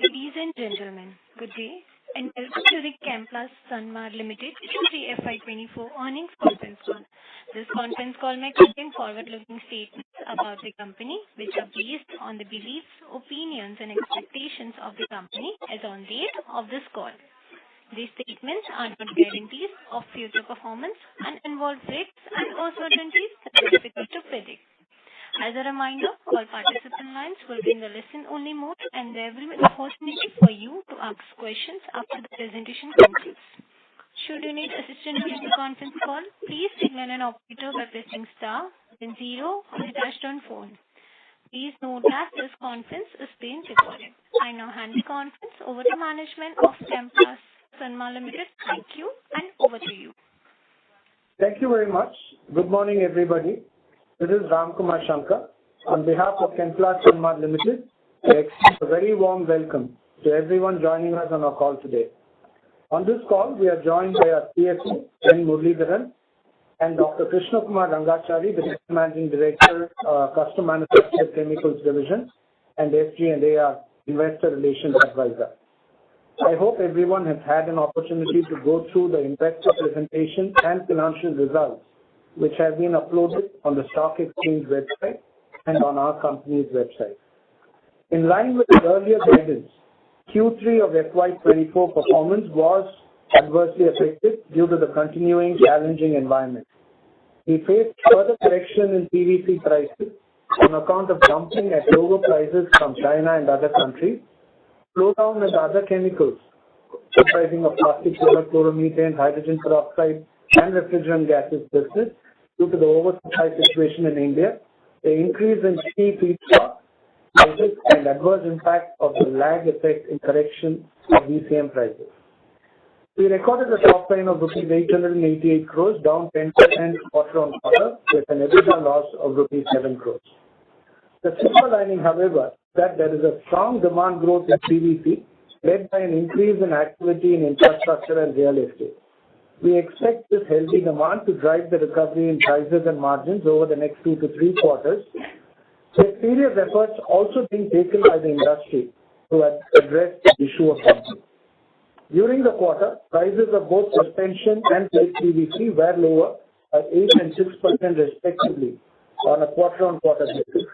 Ladies and gentlemen, good day and welcome to the Chemplast Senmar Limited Q3 FY2024 earnings conference call. This conference call may contain forward-looking statements about the company which are based on the beliefs, opinions and expectations of the company as on date of this call. These statements are not guarantees of future performance and involve risks and uncertainties that are difficult to predict. As a reminder, all participant lines will be in the listen-only mode and there will be an opportunity for you to ask questions after the presentation concludes. Should you need assistance during the conference call, please signal an operator by pressing star then 0 on the touchtone phone. Please note that this conference is being recorded. I now hand the conference over to management of Chemplast Senmar Limited. Thank you and over to you. Thank you very much. Good morning everybody. This is Ramkumar Shankar. On behalf of Chemplast Senmar Limited, I extend a very warm welcome to everyone joining us on our call today. On this call, we are joined by our CFO, N. Muralidharan, and Dr. Krishna Kumar Rangachari, the Managing Director, Custom Manufactured Chemicals Division, and SG&A, Investor Relations Advisor. I hope everyone has had an opportunity to go through the investor presentation and financial results which have been uploaded on the stock exchange website and on our company's website. In line with the earlier guidance, Q3 of FY24 performance was adversely affected due to the continuing challenging environment. We faced further correction in PVC prices on account of dumping at lower prices from China and other countries, slowdown in other chemicals comprising of plastic soda, chloromethane, hydrogen peroxide and refrigerant gases business due to the oversupply situation in India, the increase in key feedstock prices and adverse impact of the lag effect in correction of VCM prices. We recorded a top line of rupees 888 crores, down 10% quarter-on-quarter with an EBITDA loss of rupees 7 crores. The silver lining, however, that there is a strong demand growth in PVC led by an increase in activity in infrastructure and real estate. We expect this healthy demand to drive the recovery in prices and margins over the next 2 to 3 quarters, with serious efforts also being taken by the industry to address the issue of dumping. During the quarter, prices of both suspension and plate PVC were lower by 8 and 6% respectively on a quarter-on-quarter basis.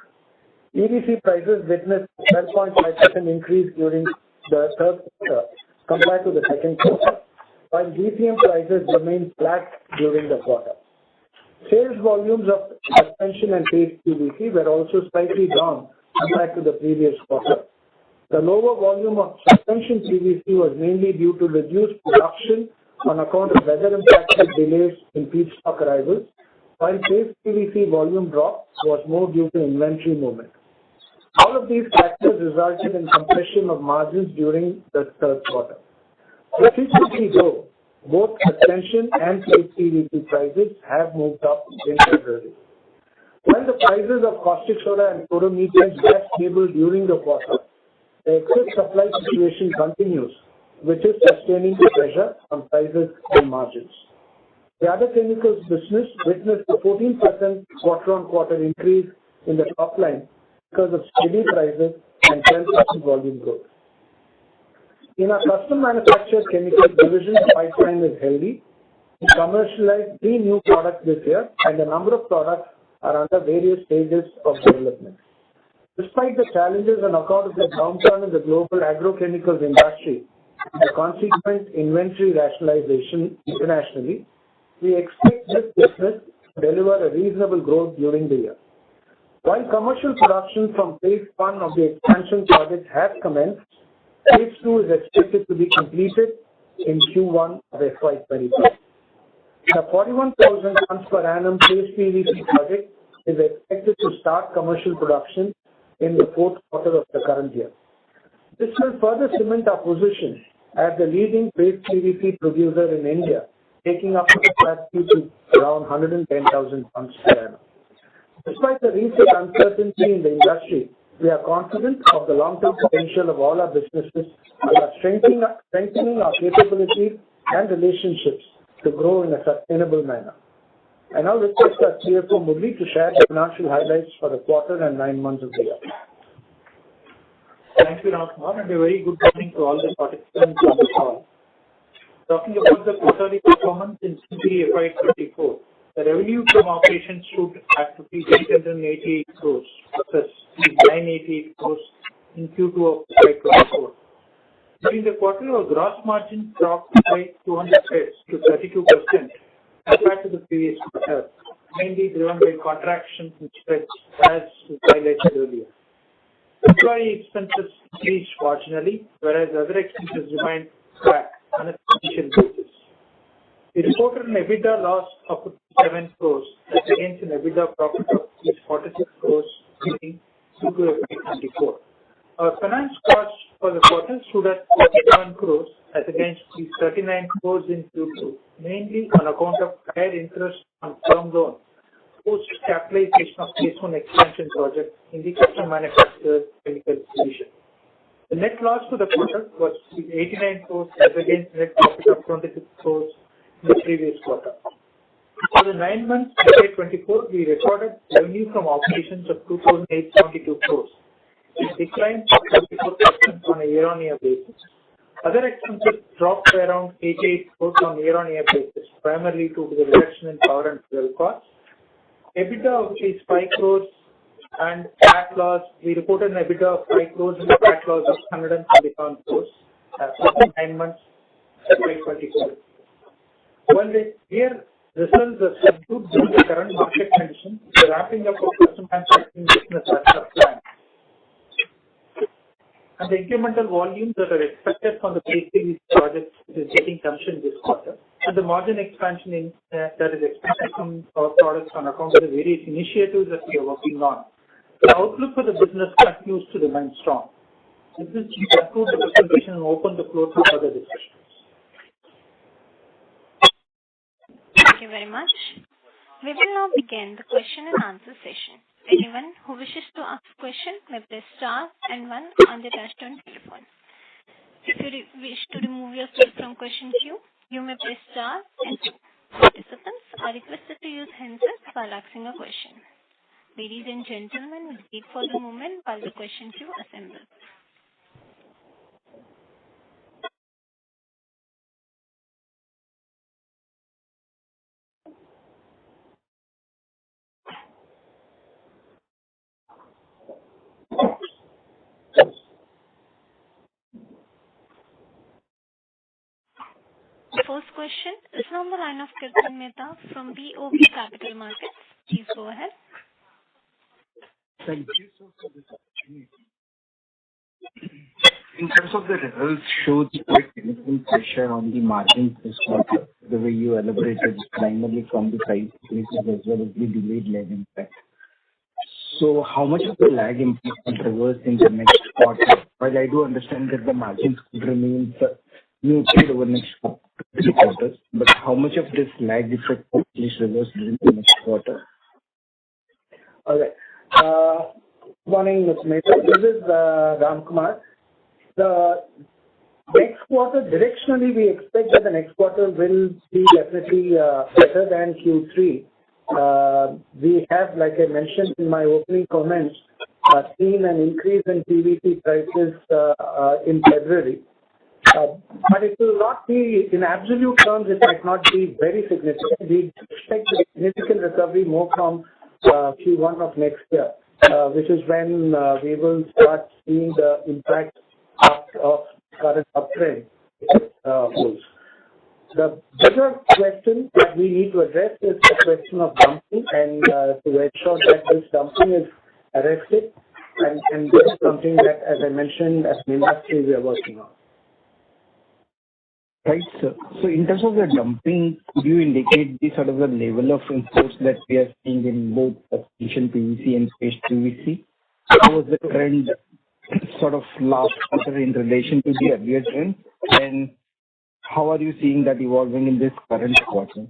EDC prices witnessed 12.5% increase during the third quarter compared to the second quarter, while VCM prices remained flat during the quarter. Sales volumes of suspension and plate PVC were also slightly down compared to the previous quarter. The lower volume of suspension PVC was mainly due to reduced production on account of weather-impacted delays in feedstock arrivals, while plate PVC volume drop was more due to inventory movement. All of these factors resulted in compression of margins during the third quarter. Specifically though, both suspension and plate PVC prices have moved up in February. While the prices of caustic soda and chloromethane were stable during the quarter, the excess supply situation continues, which is sustaining the pressure on prices and margins. The other chemicals business witnessed a 14% quarter-on-quarter increase in the top line because of steady prices and 10% volume growth. In our custom manufactured chemicals division, the pipeline is healthy. We commercialized 3 new products this year and a number of products are under various stages of development. Despite the challenges on account of the downturn in the global agrochemicals industry and the consequent inventory rationalization internationally, we expect this business to deliver a reasonable growth during the year. While commercial production from phase 1 of the expansion project has commenced, phase 2 is expected to be completed in Q1 of FY25. The 41,000 tons per annum paste PVC project is expected to start commercial production in the fourth quarter of the current year. This will further cement our position as the leading paste PVC producer in India, taking up the capacity to around 110,000 tons per annum. Despite the recent uncertainty in the industry, we are confident of the long-term potential of all our businesses and are strengthening our capabilities and relationships to grow in a sustainable manner. I now request our CFO Murli to share the financial highlights for the quarter and 9 months of the year. Thank you, Ramkumar, and a very good morning to all the participants on the call. Talking about the quarterly performance in Q3 FY24, the revenue from operations stood at 888 crores versus 988 crores in Q2 of FY24. During the quarter, our gross margin dropped by 200 basis to 32% compared to the previous quarter, mainly driven by contraction in spreads as highlighted earlier. Employee expenses increased marginally, whereas other expenses remained flat on a sequential basis. We reported an EBITDA loss of 7 crores as against an EBITDA profit of 46 crores during Q2 FY24. Our finance costs for the quarter stood at 47 crores as against 39 crores in Q2, mainly on account of higher interest on term loan post-capitalization of phase 1 expansion project in the custom manufactured chemical division. The net loss for the quarter was 89 crores as against net profit of 26 crores in the previous quarter. For the 9 months of FY24, we recorded revenue from operations of 2,872 crores. It declined 24% on a year-on-year basis. Other expenses dropped by around 88 crores on a year-on-year basis, primarily due to the reduction in power and fuel costs. EBITDA of 5 crores and PAT loss, we reported an EBITDA of 5 crores and a PAT loss of 137 crores for the 9 months of FY24. While the year results are subdued due to the current market conditions, the ramping up of custom manufacturing business as planned. And the incremental volumes that are expected from the phase 3 projects is getting commissioned this quarter. And the margin expansion that is expected from our products on account of the various initiatives that we are working on. The outlook for the business continues to remain strong. With this, we conclude the presentation and open the floor to further discussions. Thank you very much. We will now begin the question and answer session. Anyone who wishes to ask a question may press star and 1 on the touchtone telephone. If you wish to remove yourself from question queue, you may press star and 2. Participants are requested to use handsets while asking a question. Ladies and gentlemen, we'll wait for the moment while the question queue assembles. The first question is from the line of Kirtan Mehta from BOB Capital Markets. Please go ahead. Thank you, sir, for this opportunity. In terms of the results, shows quite significant pressure on the margins this quarter, the way you elaborated, primarily from the price increases as well as the delayed lag impact. So how much of the lag impact will reverse in the next quarter? While I do understand that the margins could remain muted over the next 3 quarters, but how much of this lag effect will please reverse during the next quarter? All right. Morning, Mr. Mehta. This is Ramkumar. The next quarter, directionally, we expect that the next quarter will be definitely better than Q3. We have, like I mentioned in my opening comments, seen an increase in PVC prices in February. But it will not be, in absolute terms, it might not be very significant. We expect a significant recovery more from Q1 of next year, which is when we will start seeing the impact of current uptrend. The bigger question that we need to address is the question of dumping and to ensure that this dumping is arrested. And this is something that, as I mentioned, as an industry, we are working on. Right, sir. So in terms of the dumping, could you indicate the sort of the level of imports that we are seeing in both suspension PVC and paste PVC? How was the trend sort of last quarter in relation to the earlier trend? And how are you seeing that evolving in this current quarter?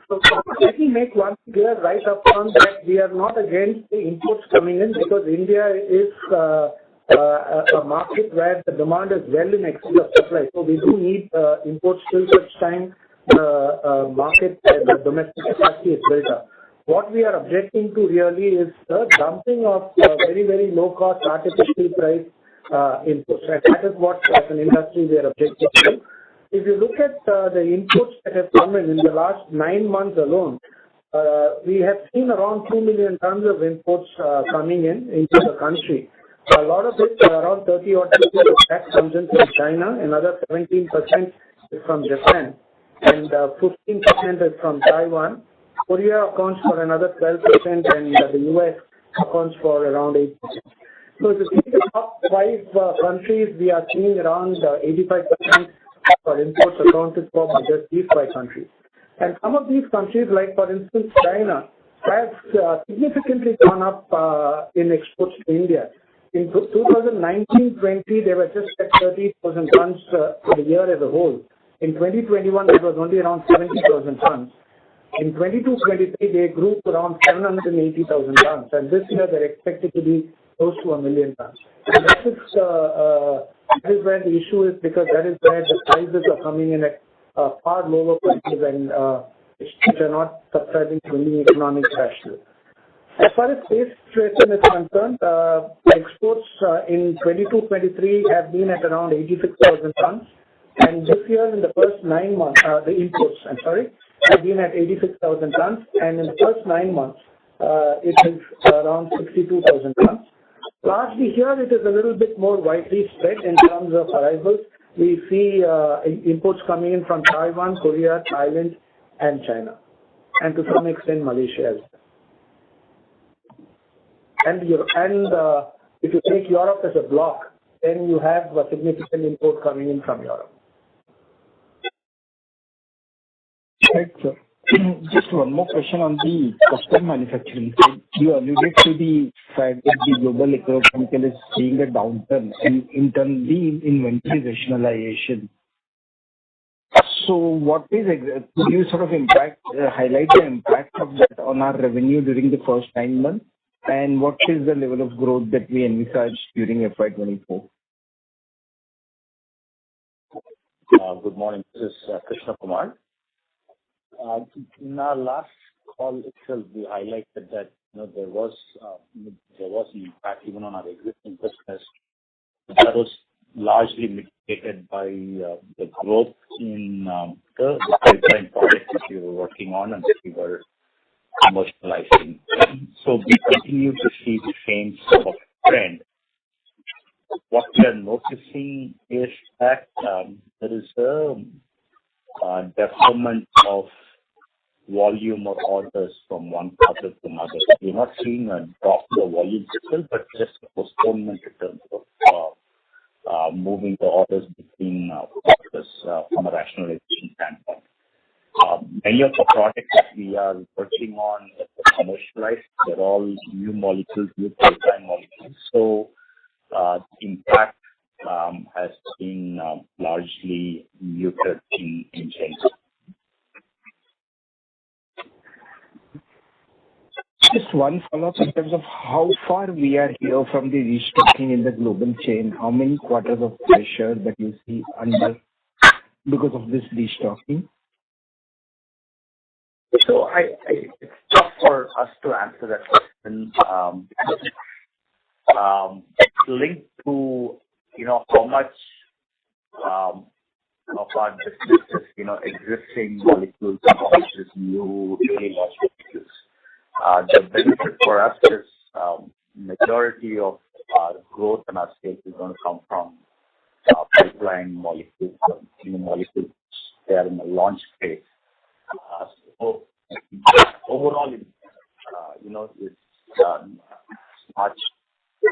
So let me make one clear right up front that we are not against the imports coming in because India is a market where the demand is well in excess of supply. So we do need imports till such time the market and the domestic capacity is built up. What we are objecting to really is the dumping of very, very low-cost artificial price inputs. And that is what, as an industry, we are objecting to. If you look at the inputs that have come in the last 9 months alone, we have seen around 2 million tons of imports coming into the country. A lot of it, around 30% of that comes in from China, another 17% is from Japan, and 15% is from Taiwan. Korea accounts for another 12%, and the US accounts for around 8%. So if you see the top 5 countries, we are seeing around 85% for imports accounted for by just these 5 countries. And some of these countries, like for instance China, has significantly gone up in exports to India. In 2019-20, they were just at 30,000 tons for the year as a whole. In 2021, it was only around 70,000 tons. In 22-23, they grew to around 780,000 tons, and this year they're expected to be close to 1 million tons. And that is where the issue is, because that is where the prices are coming in at far lower prices and which are not subscribing to any economic rationale. As far as space situation is concerned, exports in 22-23 have been at around 86,000 tons, and this year in the first 9 months, the imports, have been at 86,000 tons, and in the first 9 months, it is around 62,000 tons. Largely here, it is a little bit more widely spread in terms of arrivals. We see imports coming in from Taiwan, Korea, Thailand, and China, and to some extent Malaysia as well. And if you take Europe as a block, then you have a significant import coming in from Europe. Right, sir. Just one more question on the custom manufacturing side. You alluded to the fact that the global agrochemical is seeing a downturn and internally inventory rationalization. So what is, could you sort of highlight the impact of that on our revenue during the first 9 months? And what is the level of growth that we envisage during FY24? Good morning. This is Krishna Kumar. In our last call itself, we highlighted that there was an impact even on our existing business. That was largely mitigated by the growth in the pipeline projects that we were working on and that we were commercializing. So we continue to see the same sort of trend. What we are noticing is that there is a deferment of volume or orders from one quarter to another. We're not seeing a drop in the volume itself, but just a postponement in terms of moving the orders between quarters from a rationalization standpoint. Many of the projects that we are working on that are commercialized, they're all new molecules, new pipeline molecules. So the impact has been largely muted in China. Just one follow-up in terms of how far we are here from the restocking in the global chain. How many quarters of pressure that you see under because of this restocking? So it's tough for us to answer that question. It's linked to how much of our business is existing molecules and how much is new, really large molecules. The benefit for us is majority of our growth and our sales is going to come from pipeline molecules, molecules they are in the launch phase. So overall, it's much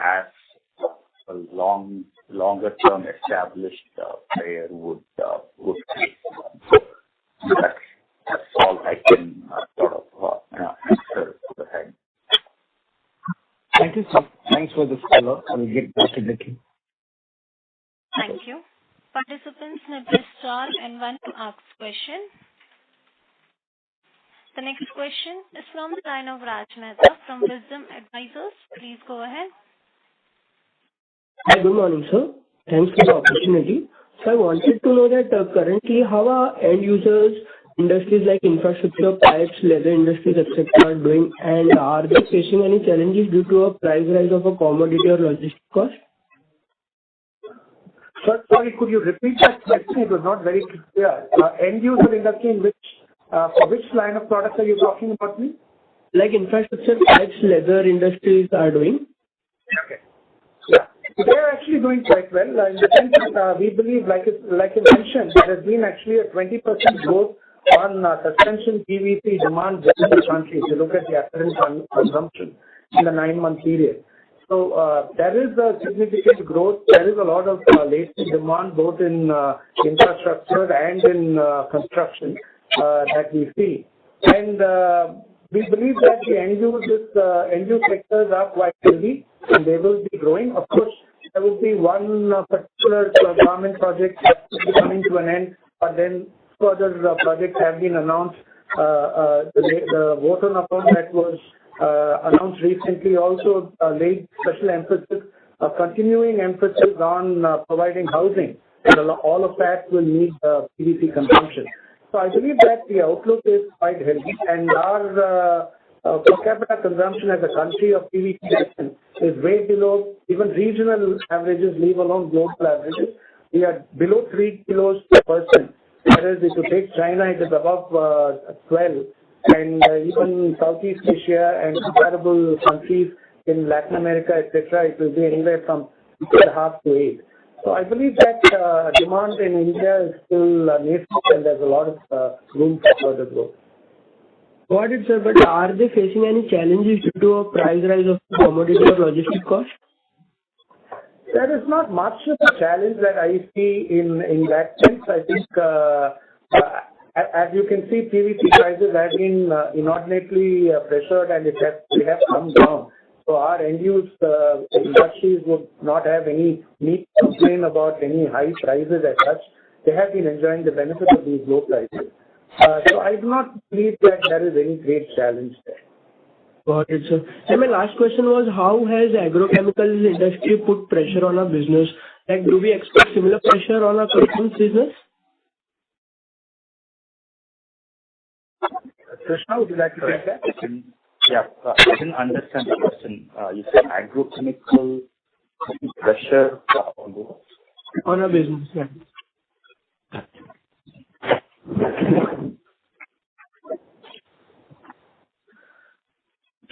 as a longer term established player would face. That's all I can sort of answer to the head. Thank you, sir. Thanks for this follow-up. I will get back to the queue. Thank you. Participants may press star and one to ask question. The next question is from the line of Raj Mehta from Wisdom Advisors. Please go ahead. Hi, good morning, sir. Thanks for the opportunity. So I wanted to know that currently how are end users industries like infrastructure, pipes, leather industries, etc. are doing, and are they facing any challenges due to a price rise of a commodity or logistic cost? Sorry, could you repeat that question? It was not very clear. End user industry in which, for which line of products are you talking about, please? Like infrastructure, pipes, leather industries are doing. Okay. Yeah. They're actually doing quite well. In the sense that we believe, like you mentioned, there has been actually a 20% growth on suspension PVC demand within the country. If you look at the apparent consumption in the 9-month period. So there is a significant growth. There is a lot of latent demand both in infrastructure and in construction that we see. And we believe that the end use sectors are quite healthy and they will be growing. Of course, there will be one particular government project coming to an end, but then further projects have been announced. The vote on account that was announced recently also laid special emphasis, continuing emphasis on providing housing, and all of that will need PVC consumption. So I believe that the outlook is quite healthy, and our per capita consumption as a country of PVC is way below even regional averages, leave alone global averages. We are below 3 kilos per person, whereas if you take China, it is above 12. And even Southeast Asia and comparable countries in Latin America, etc., it will be anywhere from 6.5 to 8. So I believe that demand in India is still nascent and there's a lot of room for further growth. Got it, sir. But are they facing any challenges due to a price rise of commodity or logistic cost? There is not much of a challenge that I see in that sense. I think as you can see, PVC prices have been inordinately pressured and they have come down. So our end-use industries would not have any need to complain about any high prices as such. They have been enjoying the benefit of these low prices. So I do not believe that there is any great challenge there. Got it, sir. And my last question was, how has agrochemicals industry put pressure on our business? Like, do we expect similar pressure on our customs business? Krishna, would you like to take that? Yeah, I didn't understand the question. You said agrochemical pressure on our business, yeah.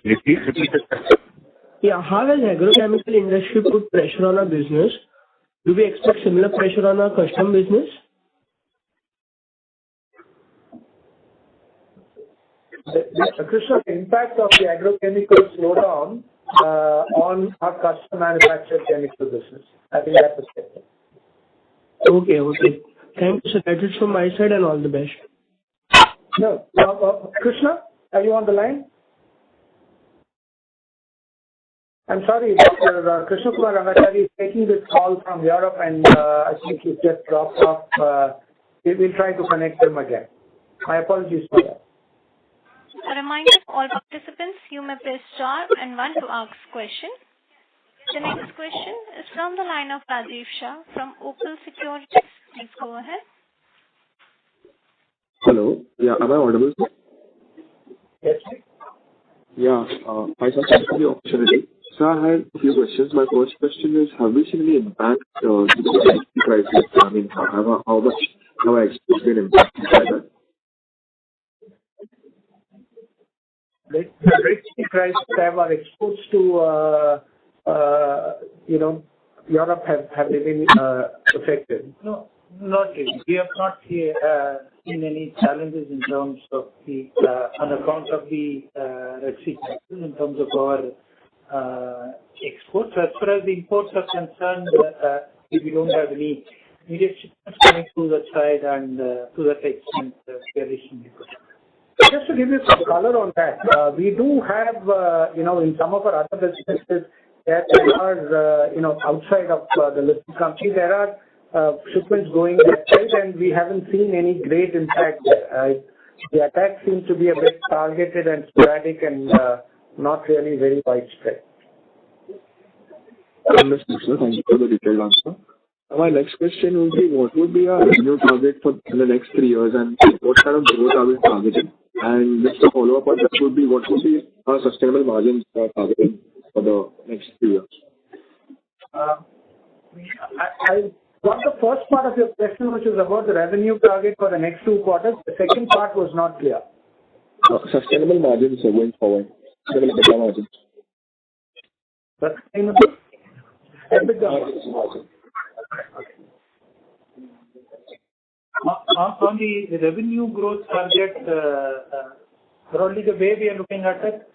Repeat the question. Yeah, how has agrochemical industry put pressure on our business? Do we expect similar pressure on our custom business? Krishna, the impact of the agrochemical slowdown on our custom manufactured chemical business. I think that's the statement. Okay. Thank you, sir. That's it from my side and all the best. No, Krishna, are you on the line? I'm sorry, Dr. Krishna Kumar Rangachari is taking this call from Europe and I think he just dropped off. We'll try to connect him again. My apologies for that. A reminder to all participants, you may press star and 1 to ask question. The next question is from the line of Rajiv Shah from Opal Securities. Please go ahead. Hello. Yeah, am I audible? Yes. Yeah. Hi, sir. Thanks for the opportunity. So I had a few questions. My first question is, have we seen any impact due to the crisis? I mean, how much have I been impacted by that? The Red Sea crisis have our exports to, Europe have they been affected? No, not really. We have not seen any challenges in terms of on account of the Red Sea crisis in terms of our exports. As far as the imports are concerned, we don't have any immediate shipments coming to that side, and to that extent, we are reasonably good. Just to give you some color on that, we do have, in some of our other businesses that are, outside of the listed company, there are shipments going that side, and we haven't seen any great impact there. The attack seems to be a bit targeted and sporadic and not really very widespread. Understood, sir. Thank you for the detailed answer. My next question would be, what would be our revenue target for the next 3 years, and what kind of growth are we targeting? And just to follow up on that would be, what would be our sustainable margins targeting for the next 3 years? I got the first part of your question, which is about the revenue target for the next 2 quarters. The second part was not clear. Sustainable margins going forward. Sustainable EBITDA margins. Sustainable EBITDA margins. On the revenue growth target, broadly the way we are looking at it,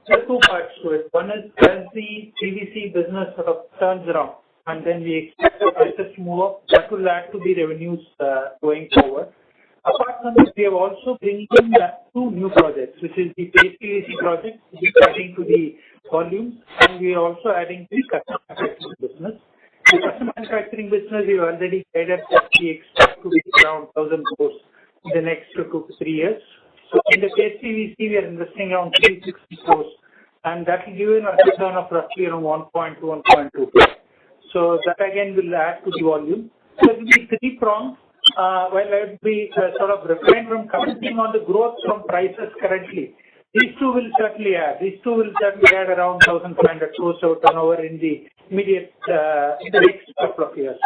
there are 2 parts to it. One is as the PVC business sort of turns around, and then we expect the prices to move up, that will add to the revenues going forward. Apart from this, we have also bringing in 2 new projects, which is the paste PVC project, which is adding to the volumes, and we are also adding to the custom manufacturing business. The custom manufacturing business, we already guided that we expect to be around 1,000 crores in the next 2 to 3 years. So in the paste PVC, we are investing around 360 crores, and that will give you a return of roughly around 1.2, 1.2. So that again will add to the volume. So it will be 3-pronged. While I would be sort of refrain from commenting on the growth from prices currently, these 2 will certainly add. These 2 will certainly add around 1,500 crores of turnover in the immediate, in the next couple of years.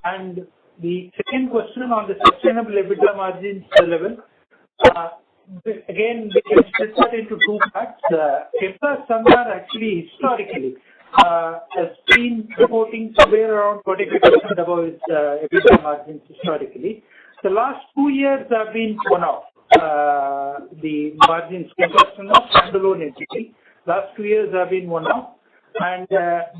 And the second question on the sustainable EBITDA margins level, again, we can split that into 2 parts. Chemplast Senmar actually historically has been reporting somewhere around 45% above its EBITDA margins historically. The last 2 years have been one-off. The margins, Chemplast Senmar standalone entity, last 2 years have been one-off, and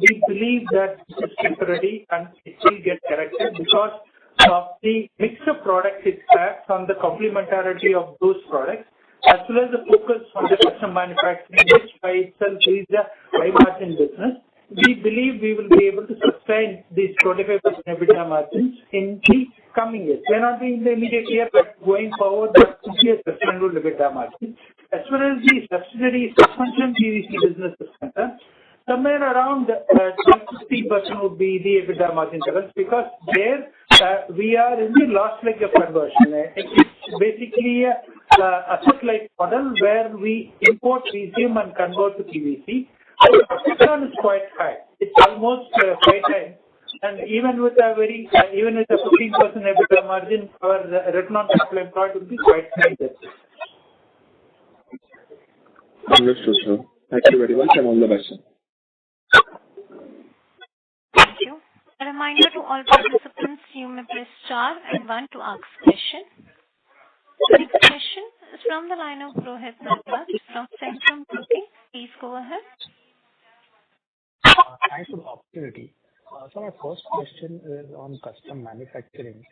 we believe that this is temporary and it will get corrected because of the mix of products it has on the complementarity of those products, as well as the focus on the custom manufacturing, which by itself is a high margin business. We believe we will be able to sustain these 25% EBITDA margins in the coming years. May not be in the immediate year, but going forward, that will be a sustainable EBITDA margin. As far as the subsidiary suspension PVC business is concerned, somewhere around 10-15% would be the EBITDA margin levels, because there we are in the last leg of conversion. It's basically a asset-like model where we import VCM and convert to PVC. The return is quite high. It's almost 5 times. And even with a 15% EBITDA margin, our return on capital employed will be quite high. Understood, sir. Thank you very much, and all the best. Thank you. A reminder to all participants, you may press star and 1 to ask question. The next question is from the line of Rohit Nagraj from Centrum Broking. Please go ahead. Thanks for the opportunity. So my first question is on custom manufacturing.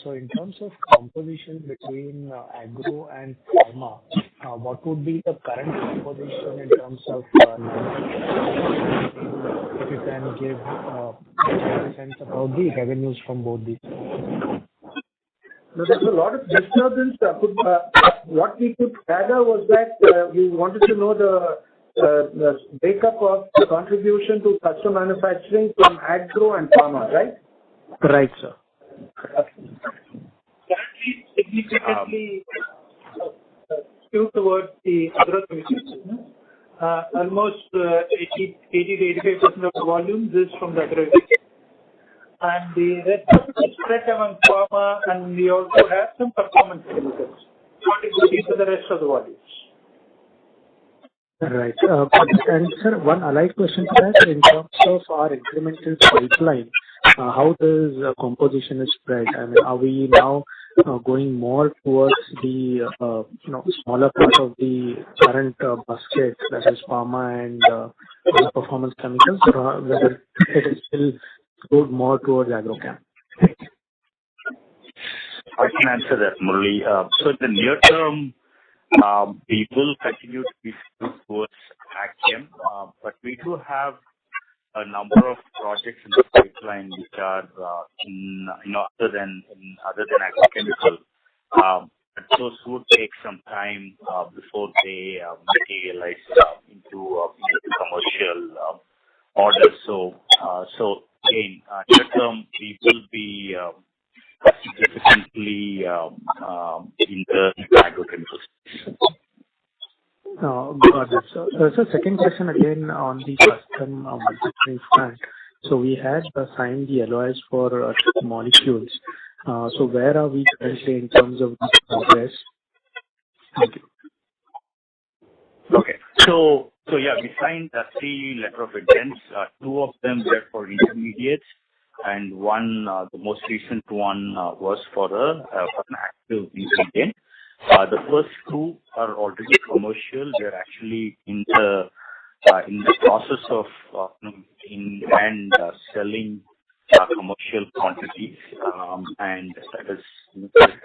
So in terms of composition between agro and pharma, what would be the current composition in terms of if you can give a sense about the revenues from both these? No, there's a lot of disturbance. What we could gather was that we wanted to know the breakup of the contribution to custom manufacturing from agro and pharma, right? Right, sir. Currently, significantly skewed towards the agrochemical business. Almost 80 to 85% of the volume is from the agrochemical. And the rest is spread among pharma, and we also have some performance chemicals contributing to the rest of the volumes. Right. And sir, one allied question to that, in terms of our incremental pipeline, how does composition is spread? I mean, are we now going more towards the smaller part of the current basket, that is pharma and performance chemicals, or whether it is still going more towards agrochem? I can answer that, Murali. So in the near term, we will continue to be towards agchem, but we do have a number of projects in the pipeline which are other than agrochemical. But those would take some time before they materialize into commercial orders. So again, near term, we will be significantly in the agrochemicals. Got it, sir. So second question again on the custom manufacturing front. So we had signed the LOIs for molecules. So where are we currently in terms of the progress? Thank you. Okay. So yeah, we signed 3 letter of intents. 2 of them were for intermediates, and one, the most recent one, was for an active ingredient. The first 2 are already commercial. They're actually in the process of selling commercial quantities, and that is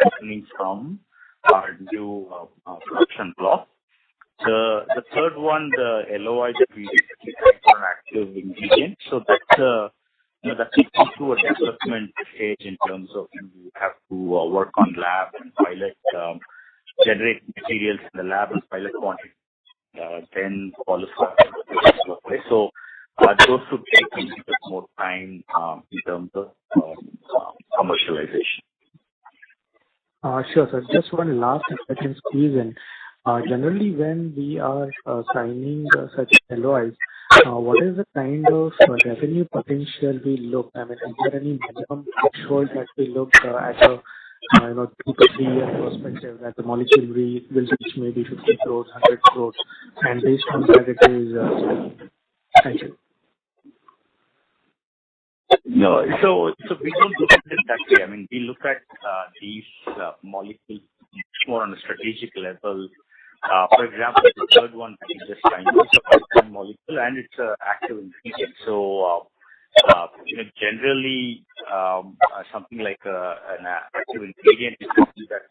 happening from our new production block. The third one, the LOI that we recently for an active ingredient. So that's to a development stage in terms of you have to work on lab and pilot, generate materials in the lab and pilot quantity, then qualify. So those should take a little bit more time in terms of commercialization. Sure, sir. Just one last if I can squeeze in. Generally, when we are signing such LOIs, what is the kind of revenue potential we look? I mean, is there any minimum threshold that we look at a 2 to 3 year perspective that the molecule will reach maybe 50 crores, 100 crores, and based on that it is. Thank you. No, so we don't look at it that way. I mean, we look at these molecules more on a strategic level. For example, the third one that we just signed is a pipeline molecule, and it's an active ingredient. So, generally, something like an active ingredient is something that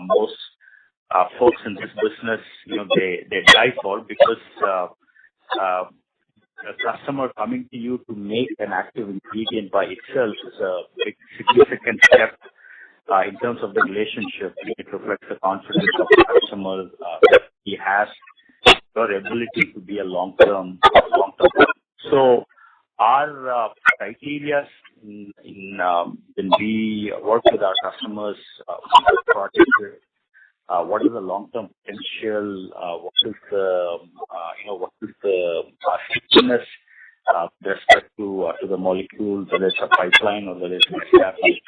most folks in this business, they die for, because a customer coming to you to make an active ingredient by itself is a big significant step in terms of the relationship. It reflects the confidence of the customer that he has your ability to be a long-term. So our criteria when we work with our customers on the project, what is the long-term potential? What is the stickiness with respect to the molecule, whether it's a pipeline or whether it's an established,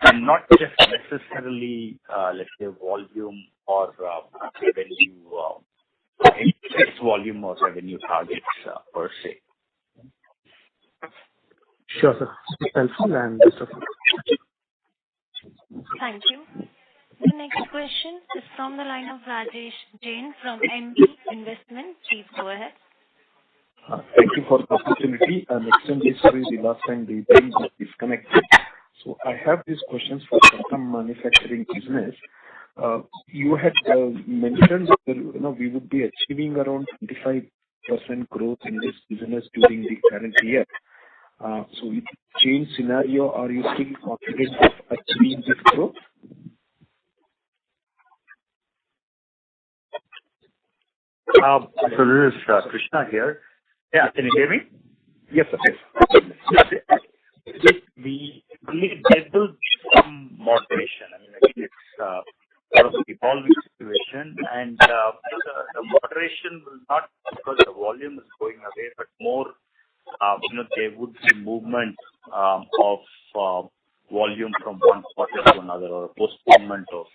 and not just necessarily let's say volume or revenue, fixed volume or revenue targets per se. Sure, sir. It's helpful and best of luck. Thank you. The next question is from the line of Rajesh Jain from MB Investment. Please go ahead. Thank you for the opportunity. Extremely sorry the last time the line got disconnected. So I have these questions for custom manufacturing business. You had mentioned that we would be achieving around 25% growth in this business during the current year. So with change scenario, are you still confident of achieving this growth? So this is Krishna here. Yeah, can you hear me? Yes, sir. Yes. We believe there will be some moderation. I mean, I think it's sort of an evolving situation, and the moderation will not because the volume is going away, but more, there would be movement of volume from one quarter to another, or a postponement of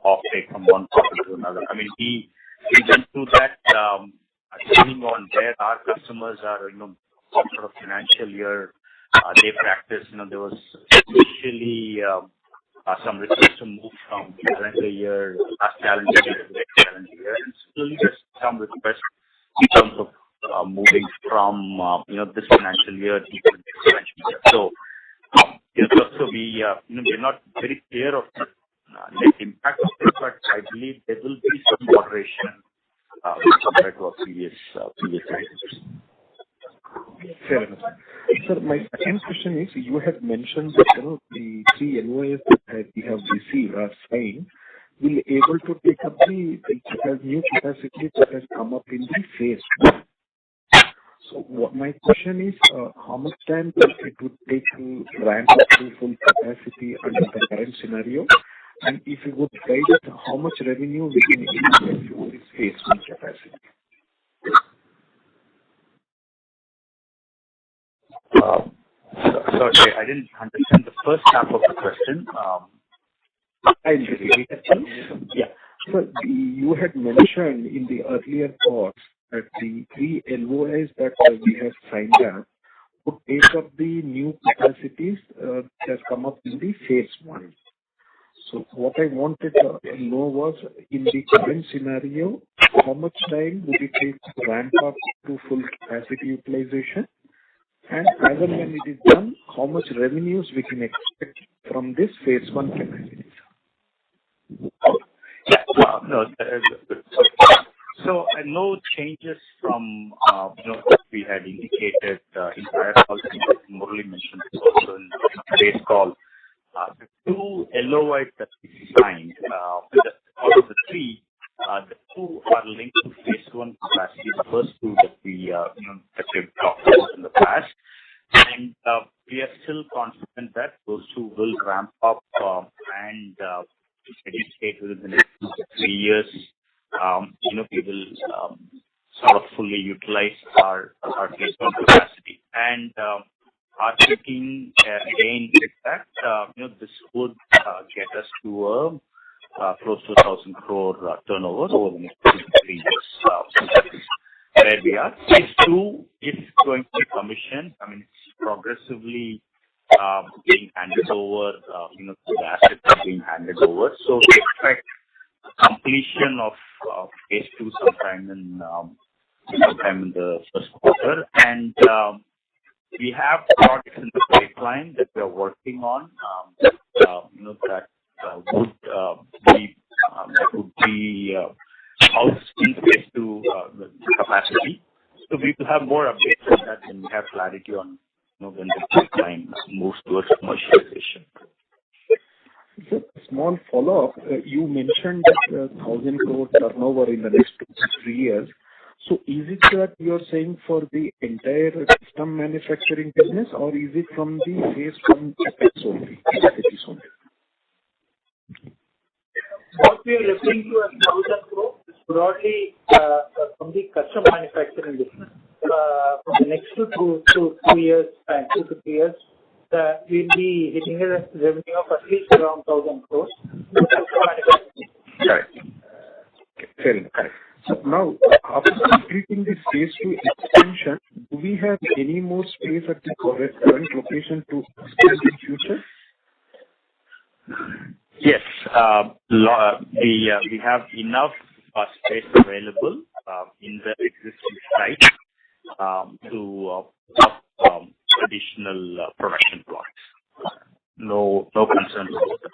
offtake from one quarter to another. I mean, we went through that depending on where our customers are, what sort of financial year they practice. There was initially some requests to move from calendar year, last calendar year to next calendar year, and slowly there's some requests in terms of moving from this financial year to the next financial year. So we're not very clear of the net impact of it, but I believe there will be some moderation compared to our previous guidance. Fair enough. Sir, my second question is, you had mentioned that the 3 LOIs that we have received are signed will able to take up the new capacity that has come up in the phase. So what my question is, how much time it would take to ramp up to full capacity under the current scenario? And if you would guide us, how much revenue we can expect from this phase one capacity? Sorry, I didn't understand the first half of the question. I'll repeat it. Yeah. So you had mentioned in the earlier parts that the 3 LOIs that we have signed up would take up the new capacities that have come up in the phase one. So what I wanted to know was, in the current scenario, how much time would it take to ramp up to full capacity utilization? And as and when it is done, how much revenues we can expect from this phase one capacity? Yeah. No, good. So no changes from what we had indicated in prior calls, and Murali mentioned also in today's call. The 2 LOIs that we signed, out of the 3, the 2 are linked to phase one capacity. The first 2 that we that we've talked about in the past, and we are still confident that those 2 will ramp up and steady state within the next 2 to 3 years. We will sort of fully utilize our phase one capacity. And our thinking again is that this would get us to a close to 1,000 crore turnover over the next 2 to 3 years. So that is where we are. Phase 2 is going to be commissioned. I mean, it's progressively being handed over. The assets are being handed over. So we expect completion of phase 2 sometime in the first quarter. And we have projects in the pipeline that we are working on that would be housed in phase 2 the capacity. So we will have more updates on that when we have clarity on when the pipeline moves towards commercialization. So a small follow-up. You mentioned that 1,000 crore turnover in the next 2 to 3 years. So is it that you're saying for the entire custom manufacturing business, or is it from the phase one capacities only? What we are referring to as 1,000 crore is broadly from the custom manufacturing business. For the next 2 to 3 years, we'll be hitting a revenue of at least around 1,000 crores. Correct. Okay, fair enough. Correct. So now, after completing this phase 2 expansion, do we have any more space at the current location to expand in future? Yes. We have enough space available in the existing site to additional production blocks. No concerns about that.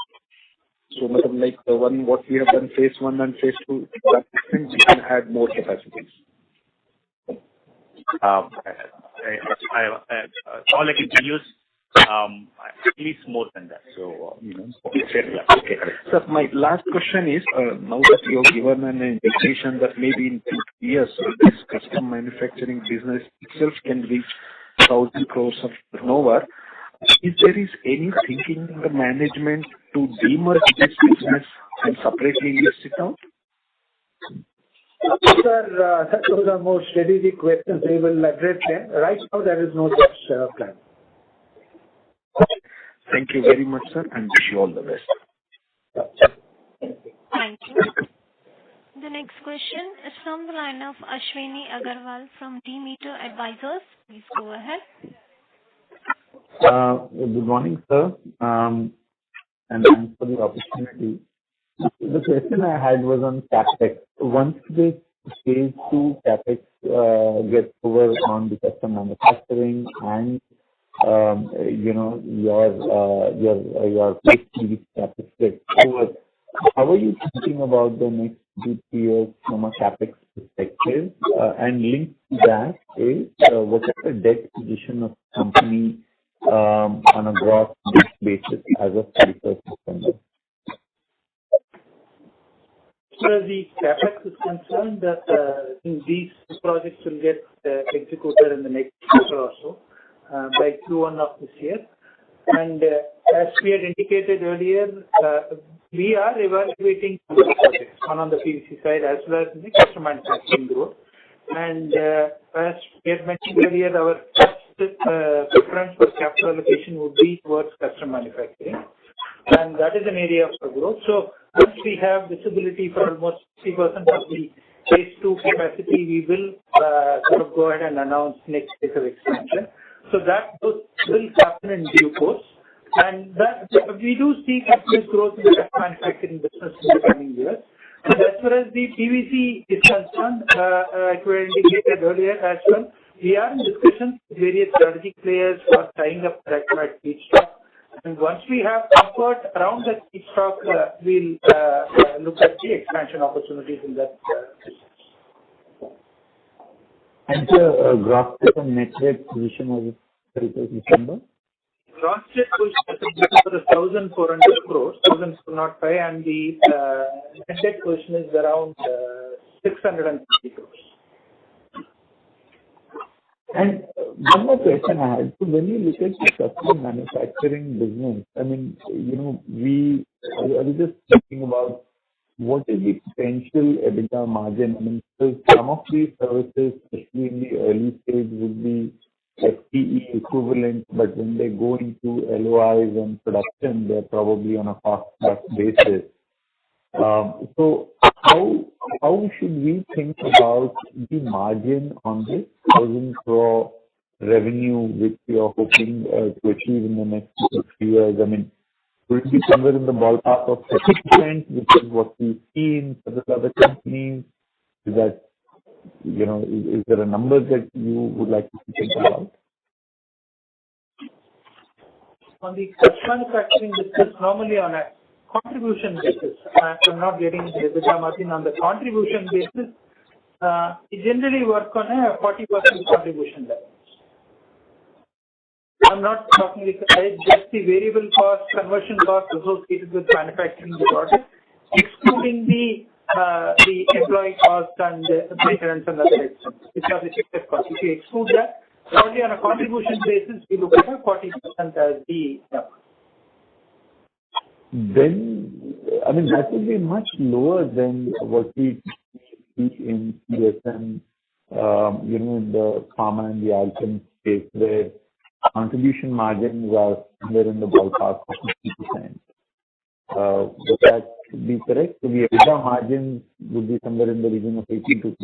So, like the one what we have done phase 1 and phase 2, that extent we can add more capacities. All I can tell you is at least more than that. So, fair enough. Okay. So my last question is, now that you have given an indication that maybe in 2 years, this custom manufacturing business itself can reach 1,000 crores of turnover, is there any thinking in the management to demerge this business and separately list it out? Sir, those are more strategic questions. We will address them. Right now, there is no such plan. Thank you very much, sir, and wish you all the best. Thank you. The next question is from the line of Ashwini Agarwal from D-Meter Advisors. Please go ahead. Good morning, sir, and thanks for the opportunity. The question I had was on CapEx. Once this phase 2 CapEx gets over on the custom manufacturing and your phase 3 CapEx gets over, how are you thinking about the next 2 years from a CapEx perspective? And linked to that is what is the debt position of the company on a gross basis as of 31st December? far as the CapEx is concerned, these projects will get executed in the next quarter or so, by Q1 of this year. And as we had indicated earlier, we are evaluating two projects, one on the PVC side as well as in the custom manufacturing growth. And as we had mentioned earlier, our first preference for capital allocation would be towards custom manufacturing, and that is an area of growth. So once we have visibility for almost 60% of the phase 2 capacity, we will sort of go ahead and announce next phase of expansion. So that will happen in due course. And that we do see continuous growth in the custom manufacturing business in the coming years. And as far as the PVC is concerned, like we indicated earlier as well, we are in discussions with various strategic players for tying up the required feedstock. And once we have comfort around that feedstock, we'll look at the expansion opportunities in that business. And the gross debt and net debt position as of 31st December? Gross debt position is 1,400 crores, 1,405, and the net debt position is around 650 crores. And one more question I had. So when you look at the custom manufacturing business, I mean, I was just thinking about what is the potential EBITDA margin? I mean, so some of these services, especially in the early stage, would be FTE equivalent, but when they go into LOIs and production, they're probably on a cost-plus basis. So how should we think about the margin on this 1,000 crore revenue which we are hoping to achieve in the next 2 to 3 years? I mean, will it be somewhere in the ballpark of 30%, which is what we've seen for the other companies? Is that, is there a number that you would like to think about? On the custom manufacturing business, normally on a contribution basis, I'm not getting the EBITDA margin on the contribution basis. We generally work on a 40% contribution level. I'm not talking just the variable cost, conversion cost associated with manufacturing the product, excluding the employee cost and the maintenance and other expenses, which are the fixed costs. If you exclude that, only on a contribution basis, we look at a 40% as the number. Then, I mean, that would be much lower than what we see in CSM, in the pharma and the alchem space, where contribution margins are somewhere in the ballpark of 50%. Would that be correct? So the EBITDA margins would be somewhere in the region of 18 to 20%.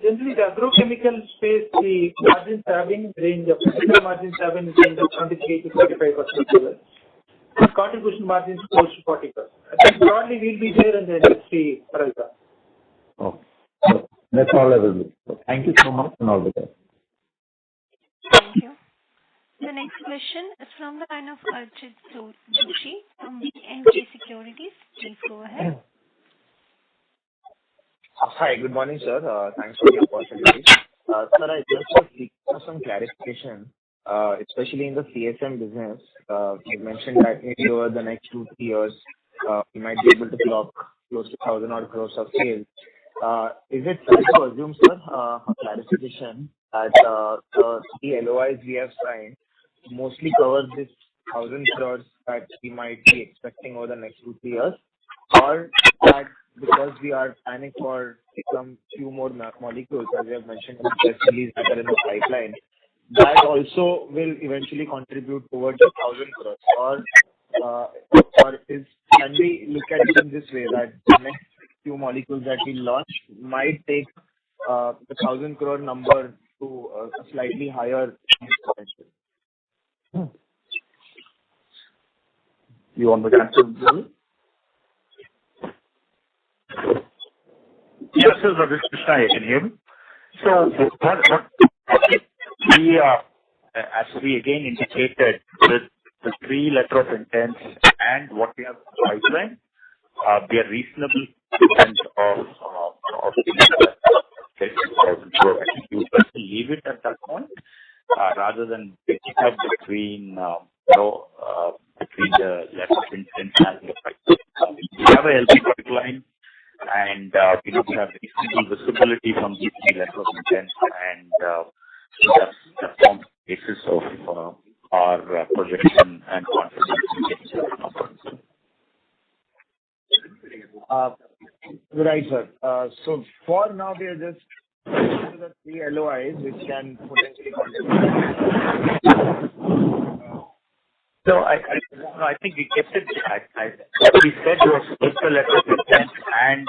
Generally, the agrochemical space, the margins have been range of EBITDA margins have been range of 23 to 45%. Contribution margins close to 40%. I think broadly we'll be there in the industry, Paralga. Oh, that's all I will do. So thank you so much and all the best. Thank you. The next question is from the line of Archit Joshi from BNK Securities. Please go ahead. Hi, good morning, sir. Thanks for the opportunity. Sir, I just want to seek some clarification, especially in the CSM business. You mentioned that maybe over the next 2 to 3 years, we might be able to clock close to 1,000 odd crores of sales. Is it fair to assume, sir, a clarification that the LOIs we have signed mostly cover this 1,000 crores that we might be expecting over the next 2 to 3 years, or that because we are planning for some few more molecules, as you have mentioned in the press release that are in the pipeline, that also will eventually contribute towards the 1,000 crores, or can we look at it in this way that the next few molecules that we launch might take the 1,000 crore number to a slightly higher potential? You want to answer, Bill? Yes, sir, this is Krishna. You can hear me. So what we as we again indicated, with the 3 letter of intent and what we have pipeline, we are reasonably content of the 1,000 crore. I think you best leave it at that point, rather than picking up between the letter of intent and the pipeline. We have a healthy pipeline, and we have reasonable visibility from these three letters of intent, and that forms the basis of our projection and confidence in getting to the numbers. Right, sir. So for now, we are just to the three LOIs which can potentially contribute. So I think we kept it. What we said was both the letter of intent and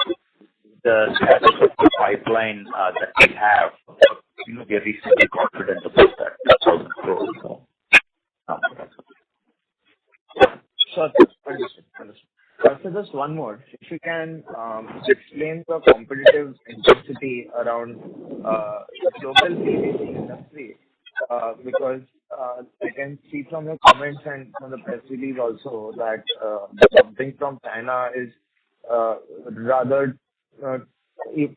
the status of the pipeline that we have. We are reasonably confident about that 1,000 crores. So, sure, understood. So just one more. If you can explain the competitive intensity around the global PVC industry, because I can see from your comments and from the press release also that something from China is rather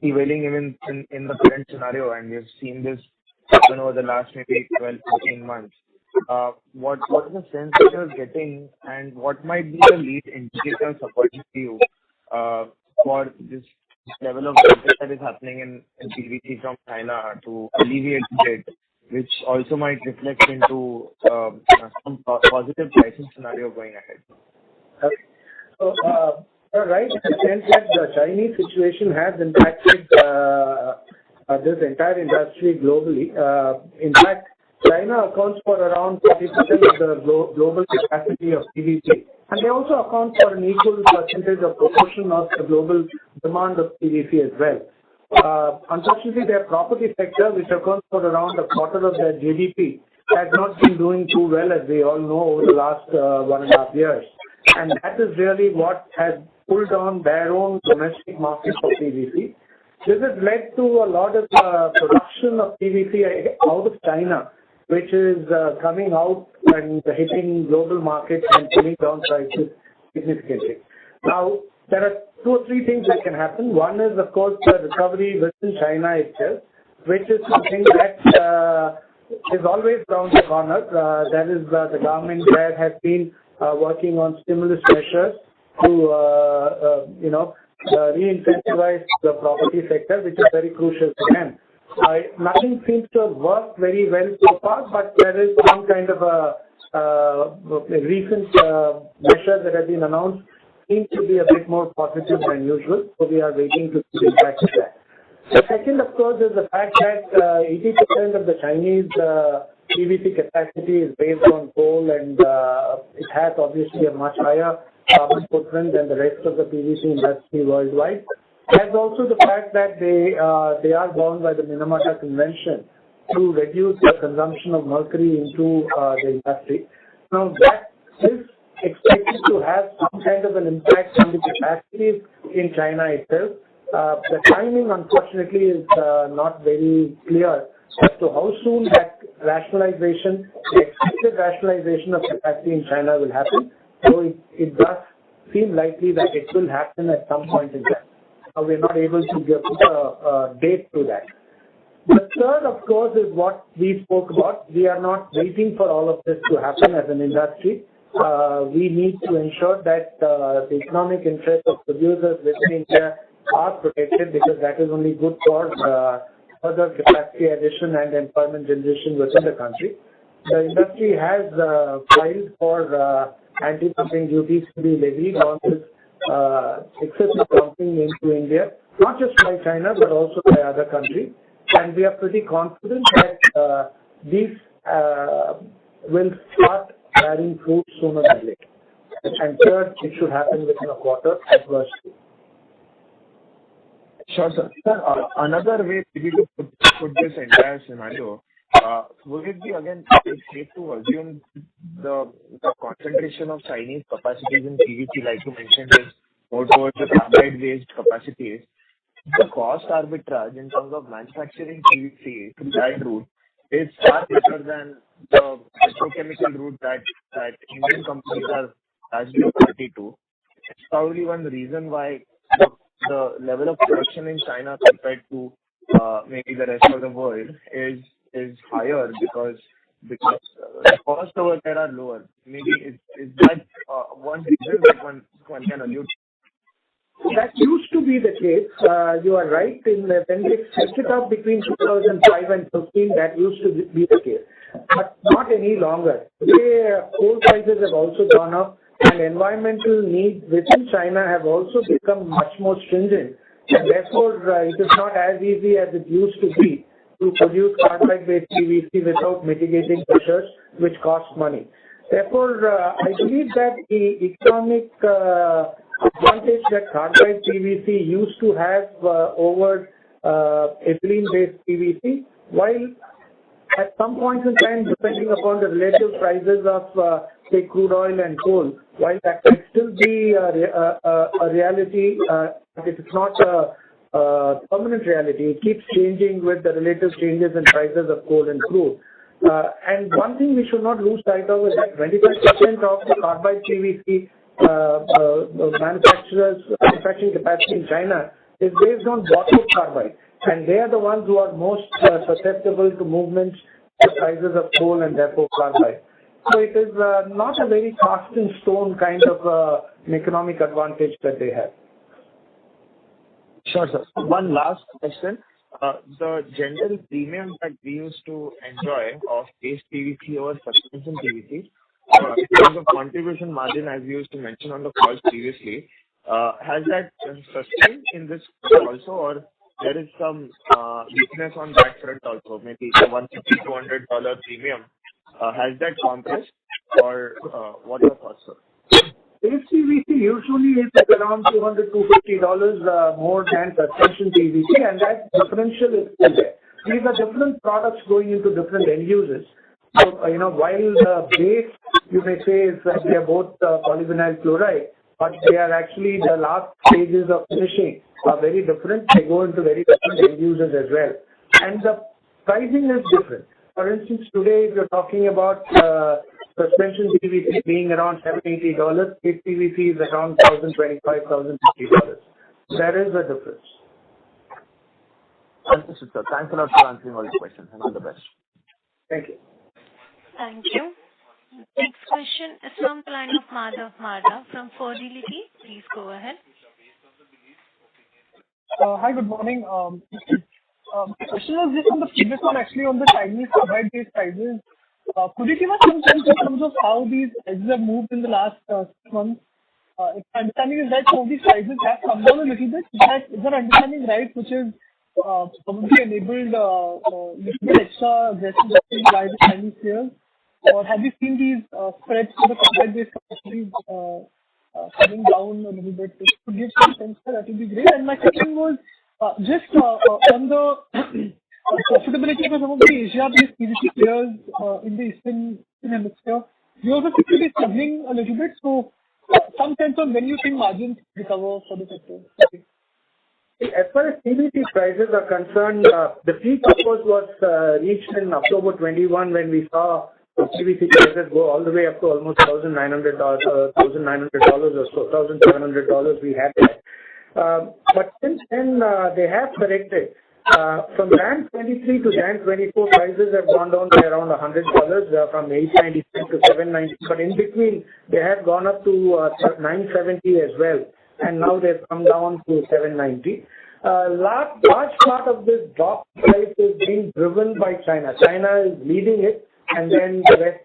prevailing even in the current scenario, and we've seen this happen over the last maybe 12-14 months. What is the sense that you're getting, and what might be the lead indicators according to you for this level of growth that is happening in PVC from China to alleviate it, which also might reflect into some positive pricing scenario going ahead? Okay. So, you're right in the sense that the Chinese situation has impacted this entire industry globally. In fact, China accounts for around 40% of the global capacity of PVC, and they also account for an equal percentage of proportion of the global demand of PVC as well. Unfortunately, their property sector, which accounts for around a quarter of their GDP, has not been doing too well, as we all know, over the last 1.5 years. And that is really what has pulled down their own domestic market for PVC. This has led to a lot of production of PVC out of China, which is coming out and hitting global markets and pulling down prices significantly. Now, there are 2 or 3 things that can happen. One is, of course, the recovery within China itself, which is something that is always around the corner. That is, the government there has been working on stimulus measures to, re-incentivize the property sector, which is very crucial to them. Nothing seems to have worked very well so far, but there is some kind of a recent measure that has been announced seems to be a bit more positive than usual, so we are waiting to see the impact of that. The second, of course, is the fact that 80% of the Chinese PVC capacity is based on coal, and it has obviously a much higher carbon footprint than the rest of the PVC industry worldwide. There's also the fact that they are bound by the Minamata Convention to reduce the consumption of mercury into the industry. Now, that is expected to have some kind of an impact on the capacities in China itself. The timing, unfortunately, is not very clear as to how soon that rationalization, the expected rationalization of capacity in China will happen. So it does seem likely that it will happen at some point in time. We're not able to put a date to that. The third, of course, is what we spoke about. We are not waiting for all of this to happen as an industry. We need to ensure that the economic interests of producers within India are protected, because that is only good for further capacity addition and employment generation within the country. The industry has filed for anti-dumping duties to be levied on this excessive dumping into India, not just by China but also by other countries. And we are pretty confident that these will start bearing fruit sooner than later. And third, it should happen within a quarter at worst. Sure, sir. Sir, another way maybe to put this entire scenario, would it be again safe to assume the concentration of Chinese capacities in PVC, like you mentioned, is more towards the carbide-based capacities? The cost arbitrage in terms of manufacturing PVC to that route is far better than the petrochemical route that Indian companies are largely party to. It's probably one reason why the level of production in China compared to maybe the rest of the world is higher, because the costs over there are lower. Maybe is that one reason that one can allude That used to be the case. You are right. When they set it up between 2005 and 2015, that used to be the case. But not any longer. Today, coal prices have also gone up, and environmental needs within China have also become much more stringent. And therefore, it is not as easy as it used to be to produce carbide-based PVC without mitigating pressures, which cost money. Therefore, I believe that the economic advantage that carbide PVC used to have over ethylene-based PVC, while at some point in time, depending upon the relative prices of, say, crude oil and coal, while that can still be a reality, it is not a permanent reality. It keeps changing with the relative changes in prices of coal and crude. And one thing we should not lose sight of is that 25% of the carbide PVC manufacturing capacity in China is based on bottle carbide, and they are the ones who are most susceptible to movements in the prices of coal and therefore carbide. So it is not a very cast in stone kind of an economic advantage that they have. Sure, sir. One last question. The general premium that we used to enjoy of paste PVC over suspension PVC, in terms of contribution margin, as you used to mention on the calls previously, has that sustained in this also, or there is some weakness on that front also? Maybe the $150-$200 premium, has that compressed, or what are your thoughts, sir? Paste PVC usually is at around $200-$250 more than suspension PVC, and that differential is still there. These are different products going into different end users. So, while the base, you may say, is that they are both polyvinyl chloride, but they are actually the last stages of finishing are very different. They go into very different end users as well. And the pricing is different. For instance, today, if you're talking about suspension PVC being around $780, paste PVC is around $1,025, $1,050. There is a difference. Understood, sir. Thanks a lot for answering all the questions, and all the best. Thank you. Thank you. Next question is from the line of Madhav Marda from Fidelity. Please go ahead. Hi, good morning. The question was just on the previous one, actually, on the Chinese carbide-based prices. Could you give us some sense in terms of how these prices have moved in the last 6 months? If my understanding is that some of these prices have come down a little bit. Is that understanding right, which is probably enabled a little bit extra aggressive by the Chinese players? Or have you seen these spreads for the carbide-based capacities coming down a little bit? If you could give some sense, that would be great. And my second was just on the profitability for some of the Asia-based PVC players in the Eastern Hemisphere. You also seem to be struggling a little bit. So some sense on when you think margins recover for the sector. Okay. As far as PVC prices are concerned, the peak, of course, was reached in October 21 when we saw PVC prices go all the way up to almost $1,900 or so, $1,700 we had that. But since then, they have corrected. From Jan 23 to Jan 24, prices have gone down by around $100 from $896 to $790. But in between, they have gone up to $970 as well. And now they've come down to $790. Large part of this drop price is being driven by China. China is leading it, and then the rest